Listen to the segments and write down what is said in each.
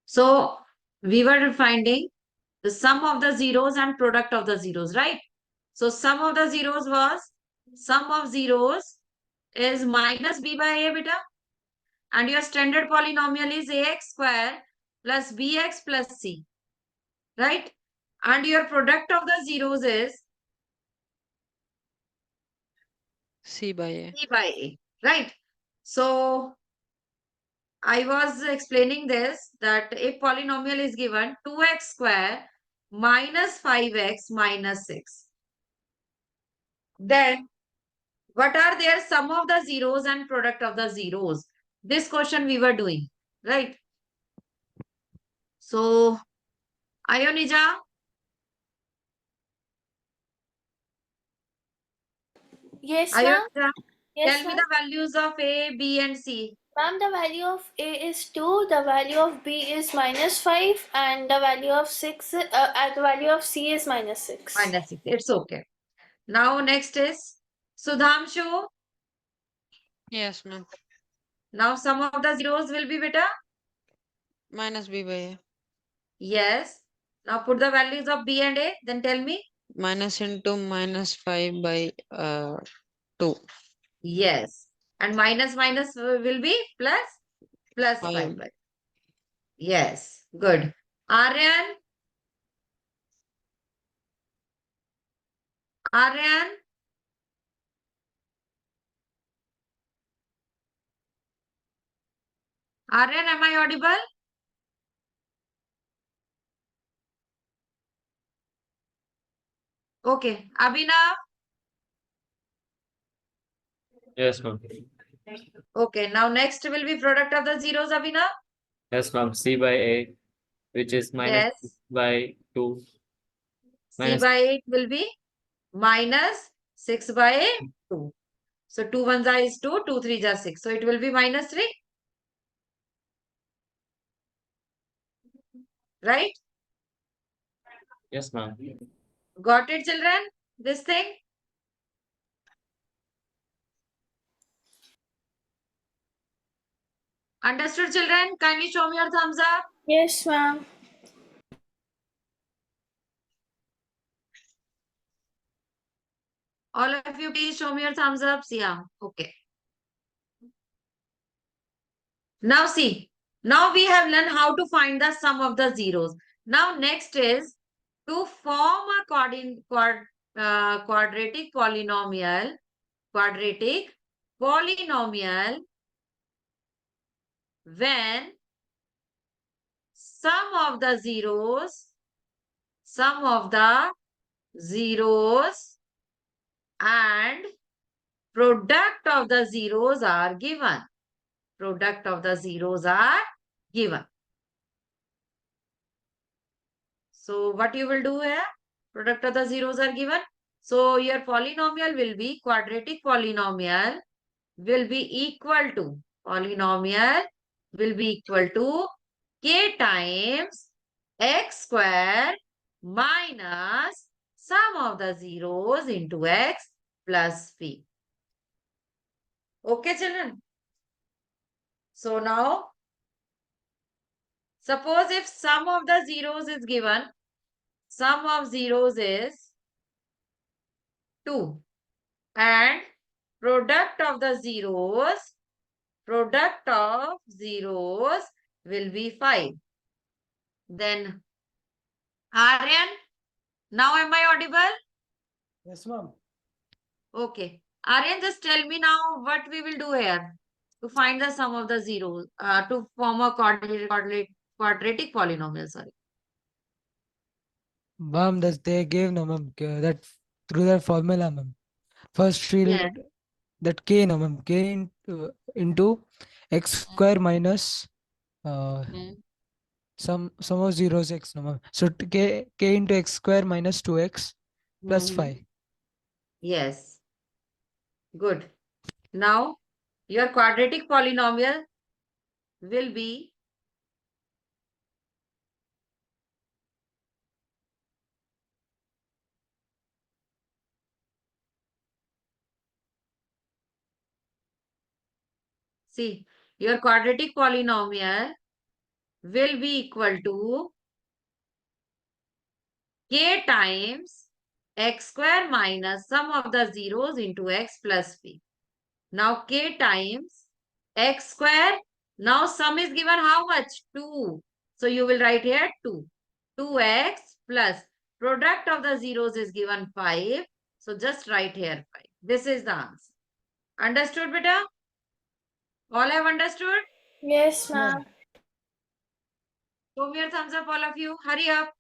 So we were finding the sum of the zeros and product of the zeros, right? So sum of the zeros was, sum of zeros is minus b by a, beta. And your standard polynomial is ax square plus bx plus c, right? And your product of the zeros is C by A. c by a, right? So I was explaining this, that if polynomial is given 2x square minus 5x minus 6, then what are their sum of the zeros and product of the zeros? This question we were doing, right? So, Ayonija, Yes, ma'am. Ayonija, Yes, tell me ma'am. the values of A, B, and C. Ma'am, the value of A is 2, the value of B is minus 5, and the value of 6, the value of C is minus 6. Minus 6. It's okay. Now, next is Sudhamshu. Yes, ma'am. Now, sum of the zeros will be beta? Minus B by A. Yes. Now, put the values of B and A. Then tell me. Minus into minus 5 by 2. Yes. And minus minus will be plus? Plus 5 5. by. Yes. Good. Aryan? Aryan? Aryan, am I audible? Okay. Abhinav? Yes, ma'am. Okay. Now, next will be product of the zeros, Abhinav? Yes, ma'am. C by A, which is minus Yes. by 2. C by 8 will be minus 6 by 2. So 2 ones are is 2, 2 3 are 6. So it will be minus 3. Right? Yes, ma'am. Got it, children? This thing? Understood, children? Kindly show me your thumbs up. Yes, ma'am. All of you, please show me your thumbs up. Yeah. Okay. Now see. Now we have learned how to find the sum of the zeros. Now next is to form a quadratic polynomial. Quadratic polynomial when sum of the zeros and product of the zeros are given. Product of the zeros are given. So what you will do here? Product of the zeros are given. So your polynomial will be, quadratic polynomial will be equal to, k times x square minus sum of the zeros into x plus p. Okay, children? So now, suppose if sum of the zeros is given, sum of zeros is 2 and product of zeros will be 5. Then Aryan, now am I audible? Yes, ma'am. Okay. Aryan, just tell me now what we will do here to find the sum of the zeros, to form a quadratic polynomial, sorry. Ma'am, they gave no, ma'am, that through that formula, ma'am. First, we'll Yeah. that k, no, ma'am, into x square minus Hmm. some of zeros x, no, ma'am. So k into x square minus 2x plus Mhm. 5. Yes. Good. Now, your quadratic polynomial will be see, your quadratic polynomial will be equal to k times x square minus sum of the zeros into x plus p. Now k times x square. Now sum is given how much? 2. So you will write here 2. 2x plus product of the zeros is given 5. So just write here 5. This is the answer. Understood, beta? All have understood? Yes, ma'am. Show me your thumbs up, all of you. Hurry up.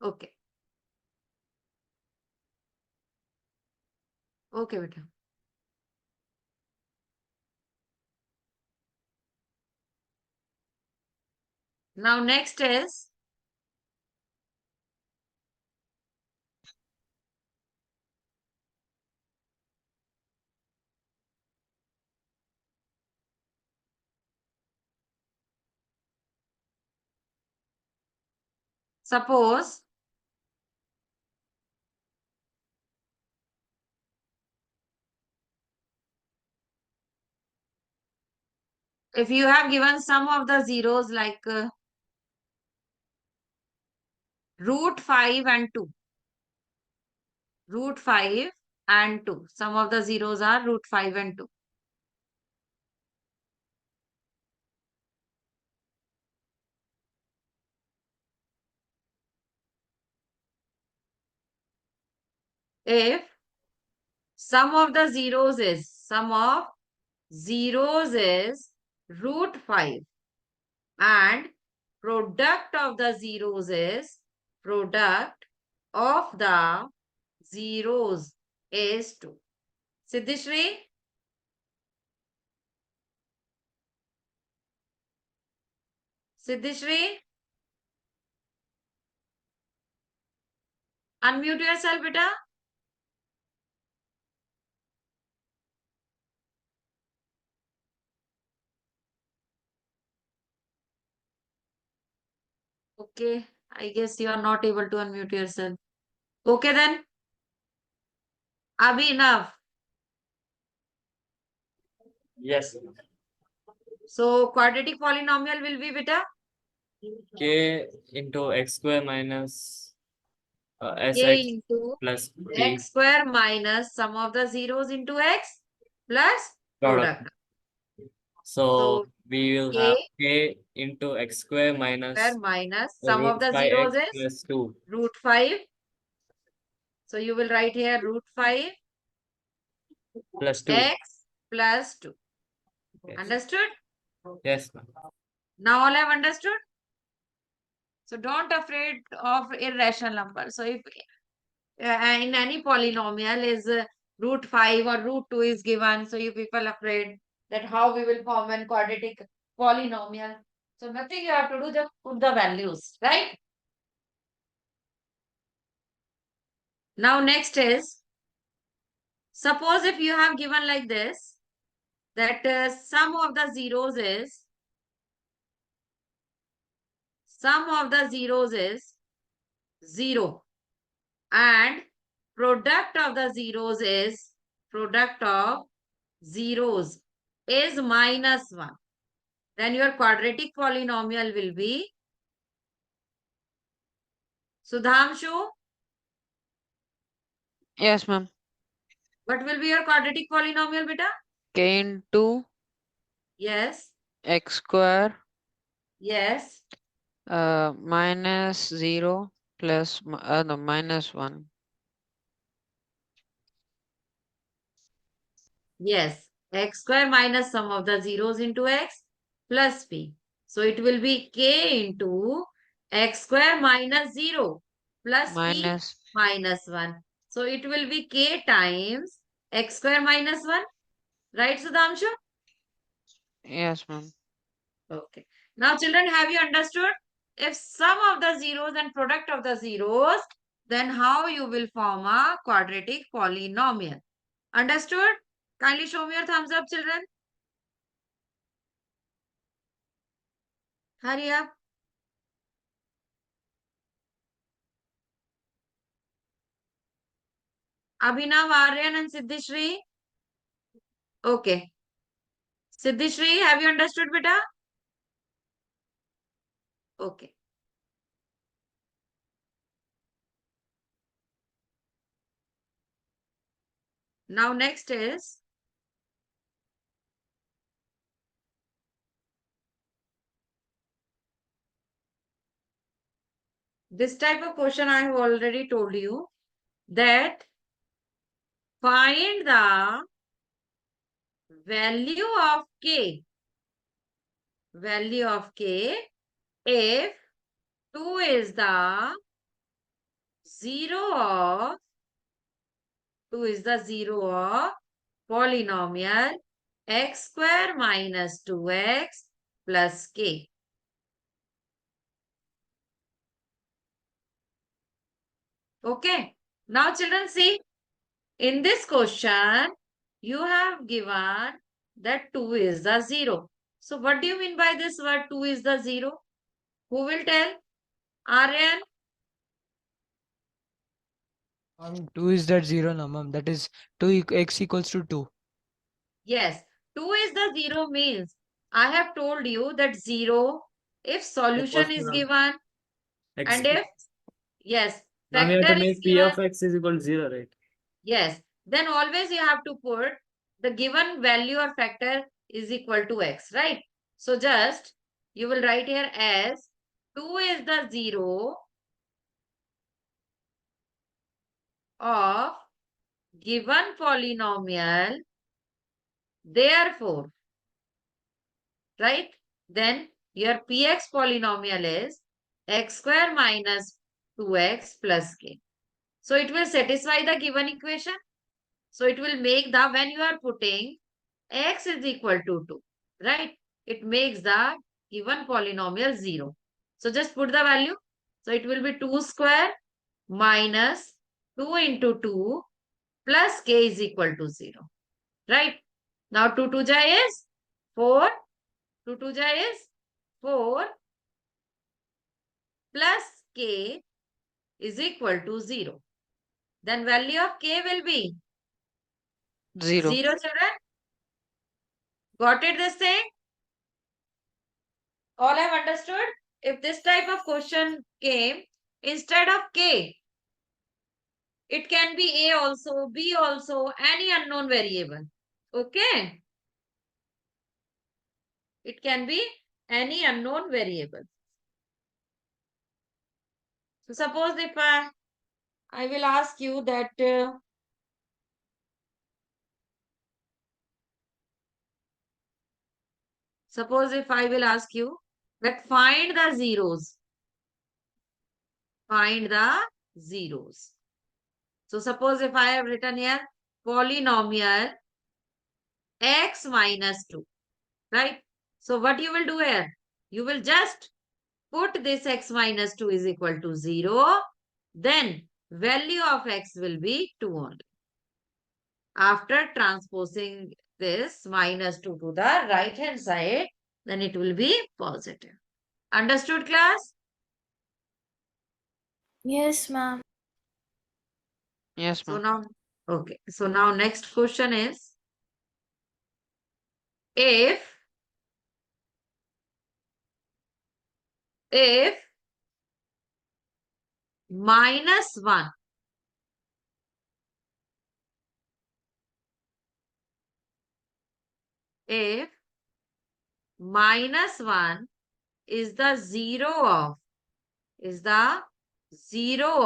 Okay. Okay, beta. Now next is suppose if you have given sum of the zeros like root 5 and 2. Root 5 and 2. Some of the zeros are root 5 and 2. If sum of the zeros is root 5 and product of the zeros is product of the zeros is 2. Siddhishri? Siddhishri? Unmute yourself, beta. Okay, I guess you are not able to unmute yourself. Okay then. Abhi, enough. Yes. So quadratic polynomial will be beta K into x square minus k sx into plus p x square minus sum of the zeros into x plus product. product. So So we will k have k into x square square minus minus sum root of the 5x zeros is plus 2 root 5. So you will write here root 5 plus 2. x plus 2. Yes. Understood? Yes, ma'am. Now all have understood? So don't afraid of irrational number. So if in any polynomial is root 5 or root 2 is given, so you people afraid that how we will form an quadratic polynomial. So nothing you have to do, just put the values, right? Now next is, suppose if you have given like this, that sum of the zeros is 0 and product of the zeros is -1. Then your quadratic polynomial will be Sudhamshu. Yes, ma'am. What will be your quadratic polynomial, beta? K into Yes, x square yes, minus 0 plus no, minus 1. yes. X square minus sum of the zeros into x plus p. So it will be k into x square minus 0 plus p Minus, minus 1. So it will be k times x square minus 1. Right, Sudhamshu? yes, ma'am. Okay. Now, children, have you understood? If sum of the zeros and product of the zeros, then how you will form a quadratic polynomial. Understood? Kindly show me your thumbs up, children. Hurry up. Abhinav, Aryan and Siddhishri? Okay. Siddhishri, have you understood, beta? Okay. Now next is this type of question. I have already told you that find the value of k if 2 is the zero of polynomial x square minus 2x plus k. Okay. Now children, see, in this question, you have given that 2 is the 0. So what do you mean by this word 2 is the 0? Who will tell? Aryan? 2 is that 0, no, ma'am. That is x equals to 2. Yes. 2 is the 0 means I have told you that 0 if solution is given X. and if, yes, Now we have to factor is make P given. of X is equal to 0, right? Yes. Then always you have to put the given value or factor is equal to x, right? So just you will write here as 2 is the 0 of given polynomial. Therefore, right? Then your px polynomial is x square minus 2x plus k. So it will satisfy the given equation. So it will make the, when you are putting x is equal to 2, right? It makes the given polynomial 0. So just put the value. So it will be 2 square minus 2 into 2 plus k is equal to 0, right? Now 2 2 ja is 4. 2 2 ja is 4 plus k is equal to 0. Then value of k will be 0. 0, children. Got it this thing? All I've understood? If this type of question came, instead of k, it can be a also, b also, any unknown variable. Okay? It can be any unknown variable. So suppose if I will ask you that suppose if I will ask you that find the zeros. Find the zeros. So suppose if I have written here polynomial x minus 2, right? So what you will do here? You will just put this x minus 2 is equal to 0. Then value of x will be 2 only. After transposing this minus 2 to the right hand side, then it will be positive. Understood, class? Yes, ma'am. Yes, So ma'am. now, okay. So now next question is, if minus 1 if minus 1 is the zero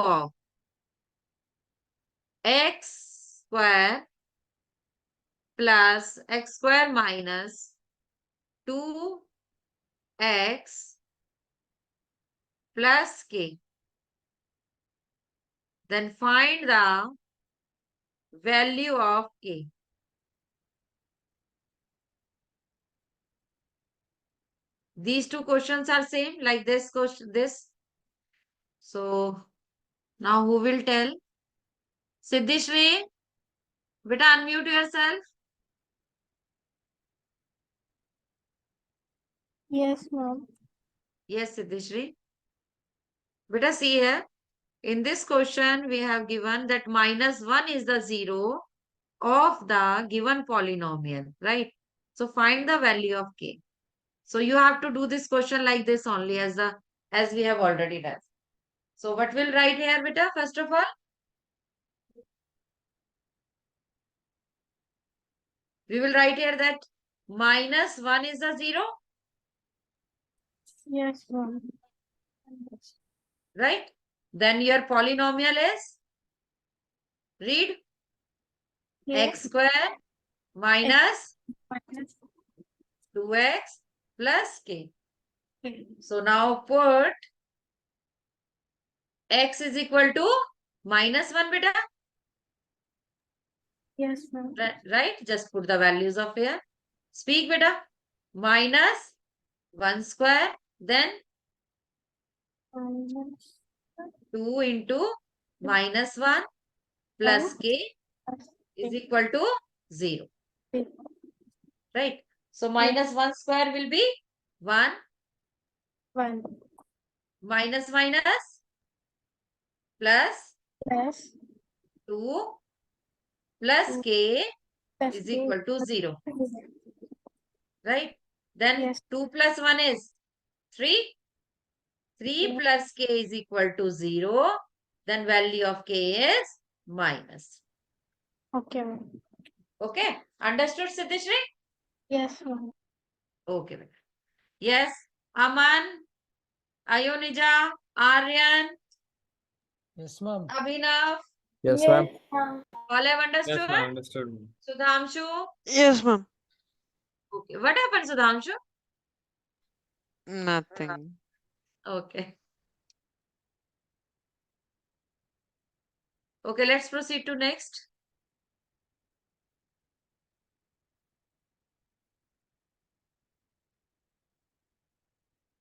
of x square plus x square minus 2x plus k. Then find the value of k. These two questions are same, like this question, this. So now who will tell? Siddhishri, beta unmute yourself. Yes, ma'am. Yes, Siddhishri. Beta see here. In this question, we have given that -1 is the zero of the given polynomial, right? So find the value of k. So you have to do this question like this only as we have already done. So what we'll write here, beta, first of all? We will write here that -1 is the zero, Yes, ma'am. right? Then your polynomial is, read, x square minus 2x plus k. So now put x is equal to -1, beta, Yes, ma'am. right? Just put the values of here. Speak, beta. -1 square, then 2 into -1 plus k is equal to 0, right? So -1 square will be 1, 1 minus minus plus plus 2 plus k plus is k equal to 0, right? Then Yes. 2 plus 1 is 3. 3 Yeah. plus k is equal to 0. Then value of k is minus. Okay, ma'am. Okay. Understood, Siddhishri? Yes, ma'am. Okay. Yes. Aman, Ayonija, Aryan, Yes, ma'am. Abhinav, Yes, ma'am. ma'am. all have Yes, understood? ma'am. Understood. Sudhamshu? Yes, ma'am. Okay. What happened, Sudhamshu? Nothing. Okay. Okay, let's proceed to next.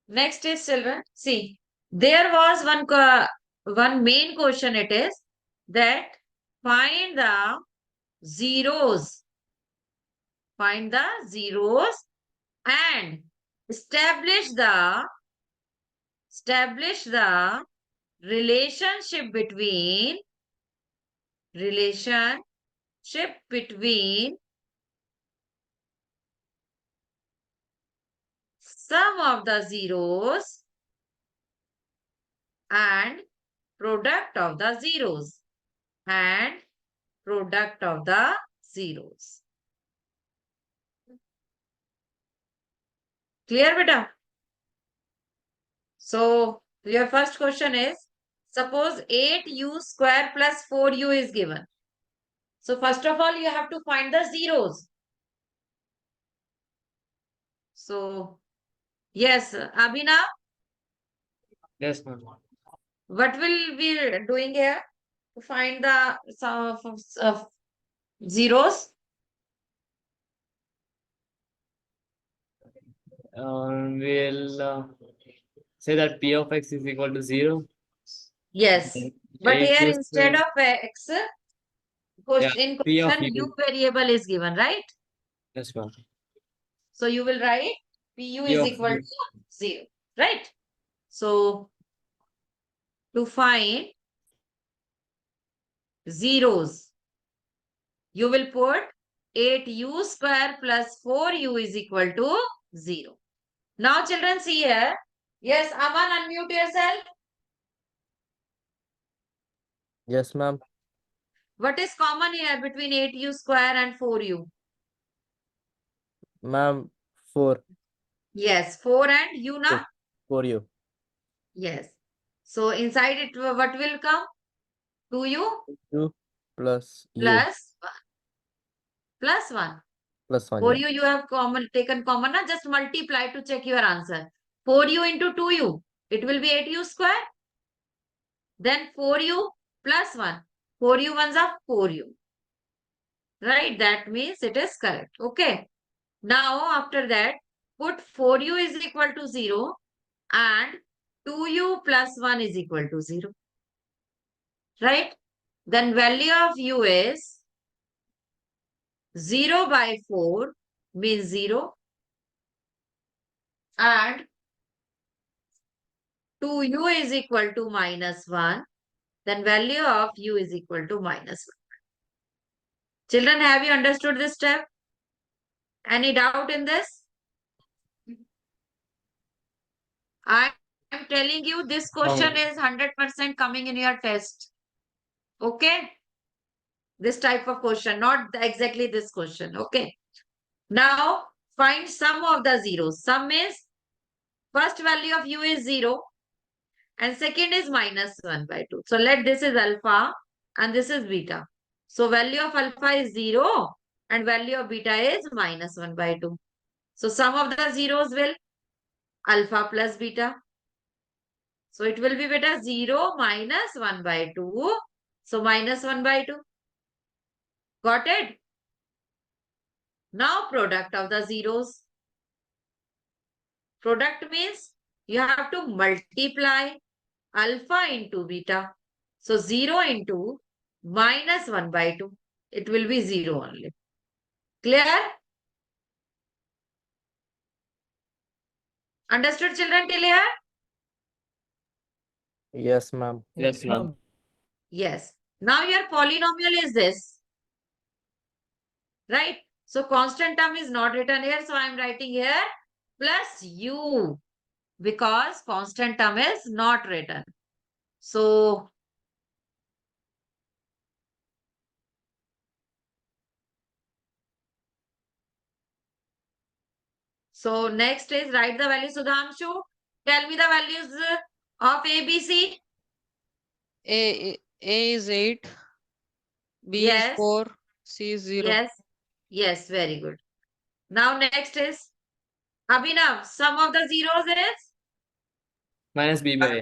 Next is children. See, there was one main question. It is that find the zeros. Find the zeros and establish the relationship between sum of the zeros and product of the zeros and product of the zeros. Clear, beta? So your first question is, suppose 8u square plus 4u is given. So first of all, you have to find the zeros. So yes, Abhinav, Yes, ma'am. what will we doing here to find the sum of zeros? We'll say that p of x is equal to 0. Yes, Then but 8 here is, instead of x, in P of question u. u variable is given, right? Yes, ma'am. So you will write pu P is of equal u. to 0, right? So to find zeros, you will put 8u square plus 4u is equal to 0. Now children, see here. Yes, Aman, unmute yourself. Yes, ma'am. What is common here between 8u square and 4u? Ma'am, 4 Yes, 4 and u na? for you. Yes. So inside it, what will come? 2u 2 plus u plus 1. Plus 1. plus 1. 4u you have taken common, na? Just multiply to check your answer. 4u into 2u, it will be 8u square. Then 4u plus 1. 4u ones are 4u. Right? That means it is correct. Okay. Now after that, put 4u is equal to 0 and 2u plus 1 is equal to 0. Right? Then value of u is 0 by 4 means 0 and 2u is equal to -1 then value of u is equal to minus 1. Children, have you understood this step? Any doubt in this? I am telling you this question is 100% coming in your test. Okay? This type of question, not exactly this question. Okay? Now, find sum of the zeros. Sum is first value of u is 0 and second is minus 1 by 2. So, let this is alpha and this is beta. So, value of alpha is 0 and value of beta is minus 1 by 2. So, sum of the zeros will alpha plus beta. So, it will be beta 0 minus 1 by 2. So, minus 1 by 2. Got it? Now, product of the zeros. Product means you have to multiply alpha into beta. So, 0 into minus 1 by 2. It will be 0 only. Clear? Understood, children, till here? Yes, ma'am. Yes, ma'am. Yes. Now, your polynomial is this. Right? So, constant term is not written here. So, I am writing here plus u because constant term is not written. So, next is write the value. Sudhanshu, tell me the values of ABC. A is 8, B is Yes. 4, C is 0. Yes. Yes. Very good. Now, next is Abhinav. Sum of the zeros is Minus b by a.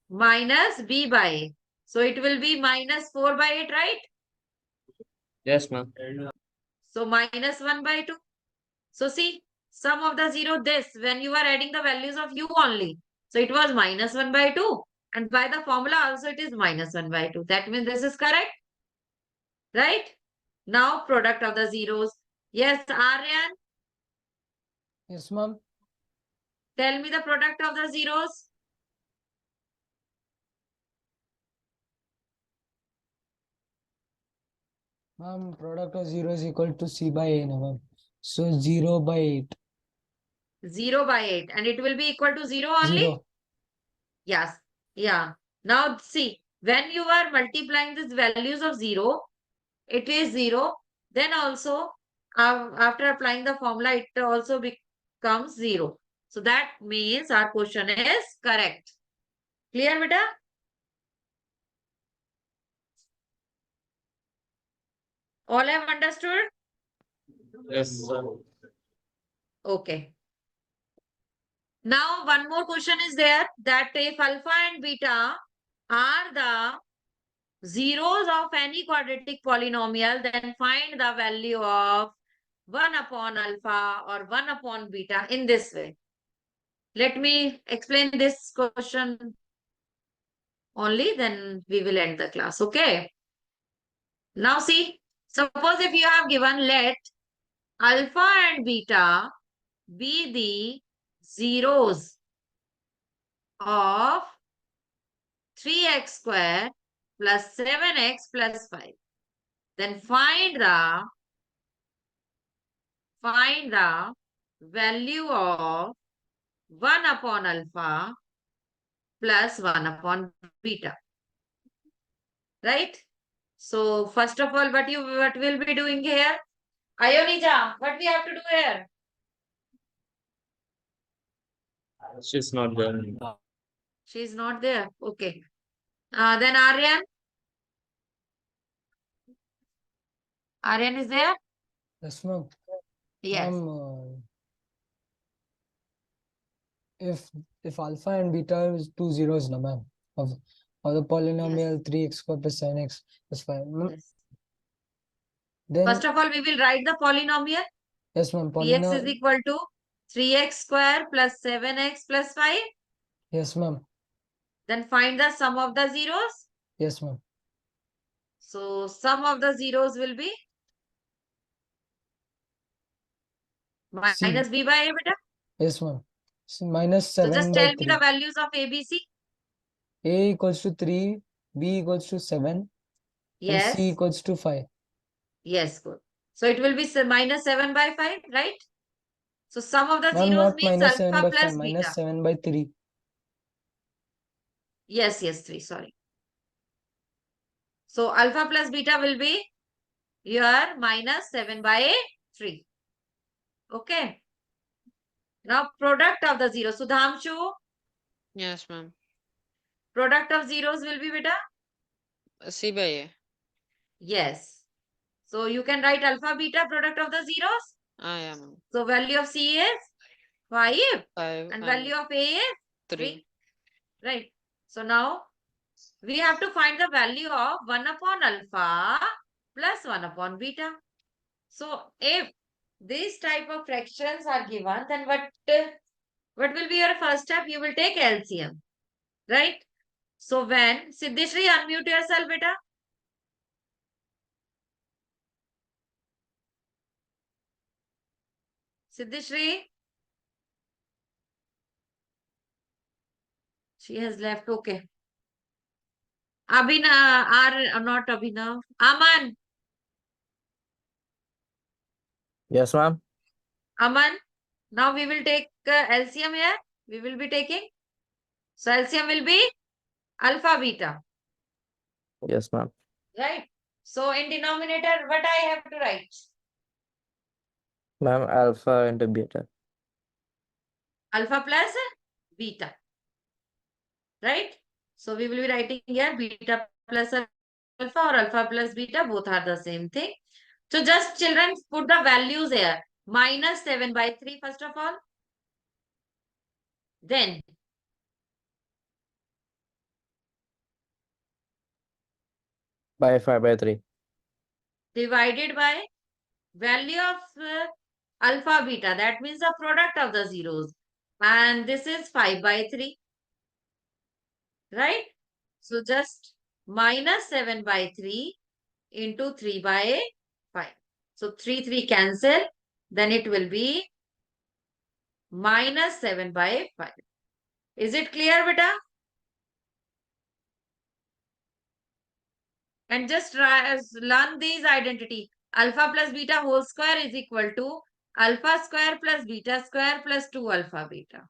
minus b by a. So, it will be minus 4 by 8, right? Yes, ma'am. So, minus 1 by 2. So, see, sum of the zero this when you are adding the values of u only. So, it was minus 1 by 2. And by the formula also it is minus 1 by 2. That means this is correct. Right? Now, product of the zeros. Yes, Aryan, Yes, ma'am. tell me the product of the zeros. Ma'am, product of 0 is equal to C by A, no, ma'am. So 0 by 8. 0 by 8. And it will be equal to 0 only? 0. Yes. Yeah. Now, see, when you are multiplying these values of 0, it is 0. Then also, after applying the formula, it also becomes 0. So, that means our question is correct. Clear, beta? All have understood? Yes, sir. Okay. Now, one more question is there that if alpha and beta are the zeros of any quadratic polynomial, then find the value of 1 upon alpha or 1 upon beta in this way. Let me explain this question only, then we will end the class. Okay. Now see, suppose if you have given let alpha and beta be the zeros of 3x square plus 7x plus 5. Then find the value of 1 upon alpha plus 1 upon beta. Right? So first of all, what we'll be doing here? Ayonija, what we have to do here? She's not there. She's not there. Okay. Then Aryan. Aryan is there? Yes, ma'am. Yes. Ma'am, if alpha and beta is two zeros, no, ma'am, of the polynomial 3x square plus 7x plus 5. Ma'am, Yes. then First of all, we will write the polynomial. yes, ma'am, Px is polynomial. equal to 3x square plus 7x plus 5. Yes, ma'am. Then find the sum of the zeros. Yes, ma'am. So sum of the zeros will be minus b by a, beta. Yes, ma'am. So minus So 7 just by tell me 3. the values of ABC. A equals to 3, B equals to 7, and Yes. C equals to 5. Yes, good. So it will be minus 7 by 5, right? So sum of the Ma'am, zeros not means minus 7 alpha by 5, plus minus beta. 7 by 3. Yes, 3, sorry. So alpha plus beta will be your minus 7 by 3. Okay. Now product of the zeros. Sudhamshu, Yes, ma'am. product of zeros will be beta? C by A. Yes. So you can write alpha beta product of the zeros. Yeah, ma'am. So value of C is 5 5 and value of A is 3. 3. Right. So now we have to find the value of 1 upon alpha plus 1 upon beta. So if these type of fractions are given, then what will be your first step? You will take LCM. Right? So when Siddhishri, unmute yourself, beta. Siddhishri. She has left. Okay. Abhinav, not Abhinav. Aman. Yes, ma'am. Aman. Now we will take LCM here. We will be taking. So LCM will be alpha beta. Yes, ma'am. Right? So in denominator, what I have to write? Ma'am, alpha into beta. Alpha plus beta. Right? So we will be writing here beta plus alpha or alpha plus beta. Both are the same thing. So just children put the values here. Minus 7 by 3 first of all. Then By 5 by 3. divided by value of alpha beta. That means the product of the zeros. And this is 5 by 3. Right? So just minus 7 by 3 into 3 by 5. So 3 cancel. Then it will be minus 7 by 5. Is it clear, beta? And just learn these identity. Alpha plus beta whole square is equal to alpha square plus beta square plus 2 alpha beta.